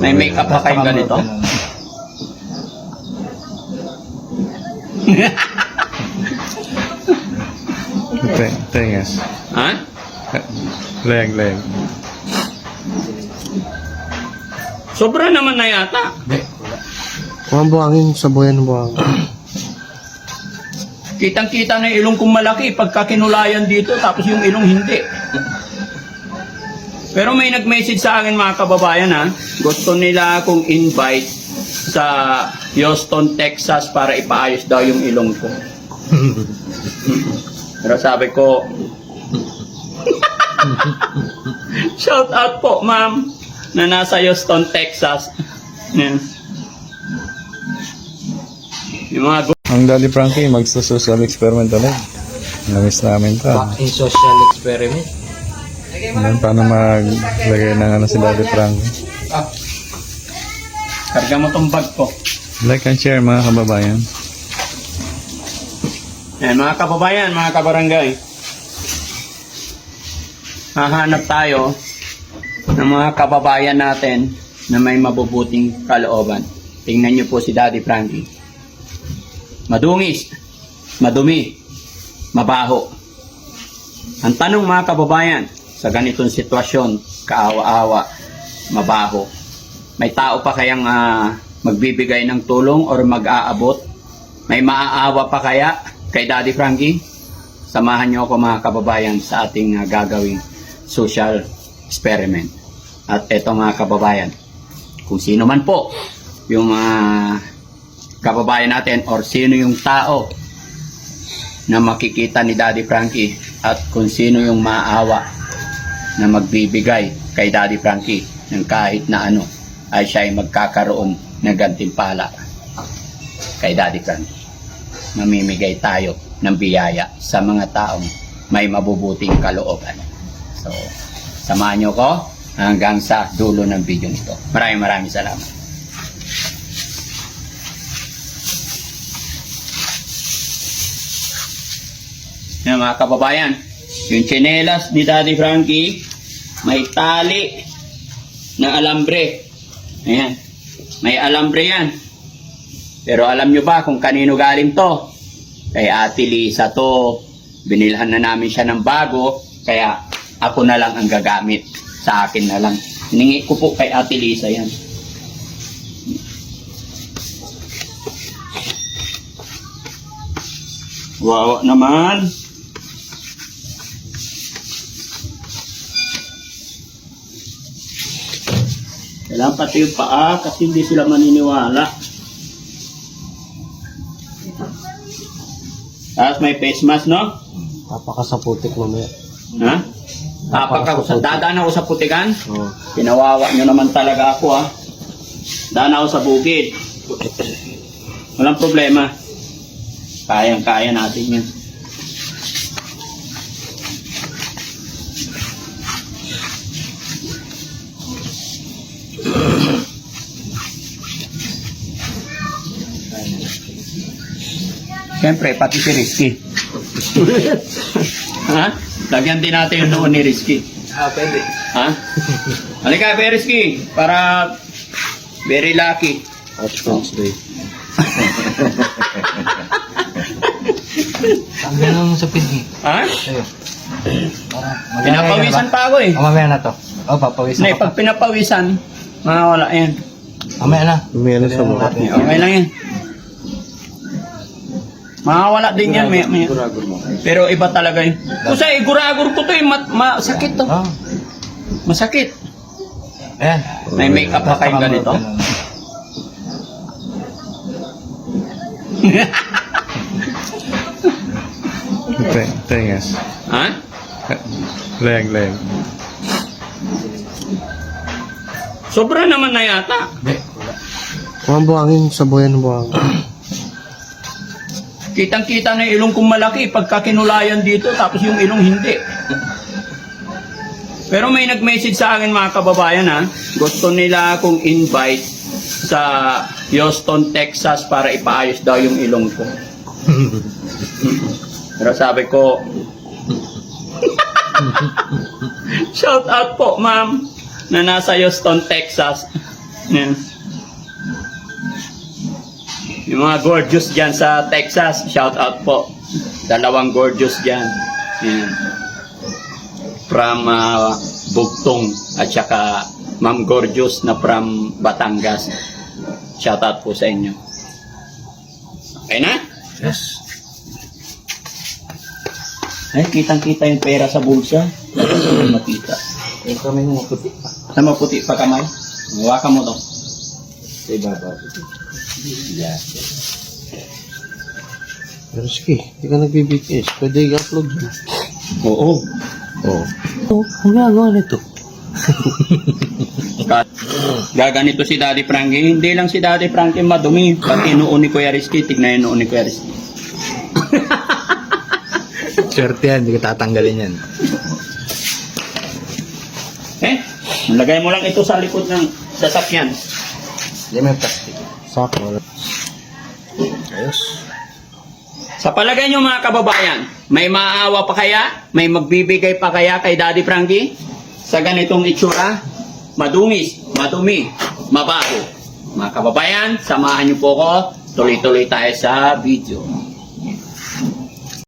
May makeup pa kayong ganito? Tengas. Ha? Leg. Sobra naman na yata. Kung buhangin sa buhay ng buhangin. Kitang-kita na yung ilong kong malaki pagka kinulayan dito, tapos yung ilong hindi. Pero may nag-message sa akin mga kababayan ha, gusto nila akong invite sa Houston, Texas para ipaayos daw yung ilong ko. Pero sabi ko, shout out po ma'am na nasa Houston, Texas. Yan. Yung mga Ang Daddy Frankie, magsa-social experiment ulit. Namiss namin to. Back in social experiment. Ayan, paano maglagay ng ano si Daddy Frankie. karga mo tong bag ko. Like and share mga kababayan. Yan, mga kababayan, mga kabarangay. Hahanap tayo ng mga kababayan natin na may mabubuting kalooban. Tingnan niyo po si Daddy Frankie. Madungis, madumi, mabaho. Ang tanong mga kababayan, sa ganitong sitwasyon, kaawa-awa, mabaho, may tao pa kayang magbibigay ng tulong or mag-aabot? May maaawa pa kaya kay Daddy Frankie? Samahan niyo ako mga kababayan sa ating gagawing social experiment. At eto mga kababayan, kung sino man po yung kababayan natin or sino yung tao na makikita ni Daddy Frankie at kung sino yung maawa na magbibigay kay Daddy Frankie ng kahit na ano, ay siya ay magkakaroon ng gantimpala kay Daddy Frankie. Mamimigay tayo ng biyaya sa mga taong may mabubuting kalooban. So, samahan niyo ko hanggang sa dulo ng video nito. Maraming salamat. Yan mga kababayan, yung tsinelas ni Daddy Frankie may tali na alambre. Ayan, may alambre yan. Pero alam nyo ba kung kanino galing to? Kay Ate Lisa to. Binilhan na namin siya ng bago, kaya ako na lang ang gagamit. Sa akin na lang. Hiningi ko po kay Ate Lisa yan. Wow naman. Kailangan pati yung paa kasi hindi sila maniniwala. Tapos may face mask, no? Papakasaputik mamaya. Ha? Dadaan ako sa putikan? Oo. Pinawawa nyo naman talaga ako, ha? Daan ako sa bukid. Walang problema. Kayang-kaya natin yan. Siyempre, pati si Rizky. Ha? Lagyan din natin yung noon ni Rizky. Pwede. Ha? Halika, Rizky, para very lucky. Outcomes day. Ang ganun sa pigi. Ha? Ayun. Pinapawisan pa ako eh. Mamaya na to. Papawisan Hindi, pag pinapawisan, mawala yan. Mamaya na. Meron sa buka. Okay lang yan. Mawawala din yan. May. Pero iba talaga yun. Kasi iguragur ko to eh. Masakit to. Oh. Masakit. Ayan. May makeup pa kayong ganito? Tengas. Ha? Leg. Sobra naman na yata. Kung buhangin sa buhay ng buhangin. Kitang-kita na yung ilong kong malaki pagka kinulayan dito, tapos yung ilong hindi. Pero may nag-message sa akin mga kababayan ha, gusto nila akong invite sa Houston, Texas para ipaayos daw yung ilong ko. Pero sabi ko, shout out po ma'am na nasa Houston, Texas. Yan. Yung mga gorgeous dyan sa Texas, shout out po. Dalawang gorgeous dyan. Yan. From Bugtong at saka Ma'am Gorgeous na from Batangas. Shout out po sa inyo. Okay na? Yes. Ay, kitang-kita yung pera sa bulsa. Hindi makita. Yung kami nga puti pa. Na maputi pa kamay. Hawakan mo to. Sa ibabaw. Yeah. Pero sige, hindi ka nag-BBS. Pwede i-upload mo. Oo. Oo. Ang gagawa nito. Gaganito si Daddy Frankie. Hindi lang si Daddy Frankie madumi. Pati noon ni Kuya Rizky. Tignan yung noon ni Kuya Rizky. Swerte yan, hindi ka tatanggalin yan. Eh, lagay mo lang ito sa likod ng sasakyan. Hindi may plastic. Sako. Ayos. Sa palagay nyo mga kababayan, may maawa pa kaya? May magbibigay pa kaya kay Daddy Frankie? Sa ganitong itsura? Madungis, madumi, mabaho. Mga kababayan, samahan nyo po ko. Tuloy-tuloy tayo sa video.